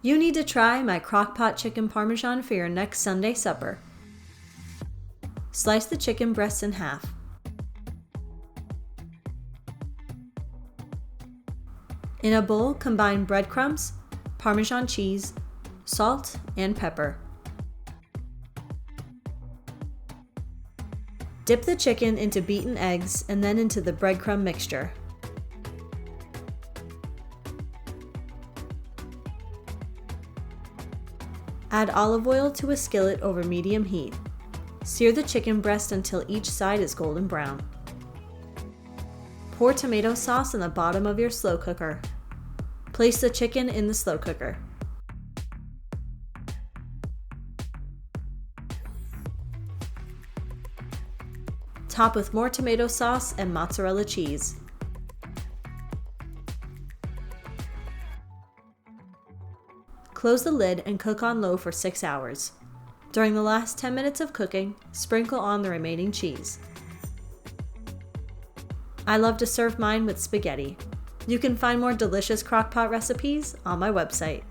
You need to try my Crock-Pot Chicken Parmesan for your next Sunday supper. Slice the chicken breasts in half. In a bowl, combine breadcrumbs, Parmesan cheese, salt, and pepper. Dip the chicken into beaten eggs and then into the breadcrumb mixture. Add olive oil to a skillet over medium heat. Sear the chicken breast until each side is golden brown. Pour tomato sauce in the bottom of your slow cooker. Place the chicken in the slow cooker. Top with more tomato sauce and mozzarella cheese. Close the lid and cook on low for 6 hours. During the last 10 minutes of cooking, sprinkle on the remaining cheese. I love to serve mine with spaghetti. You can find more delicious crock-pot recipes on my website.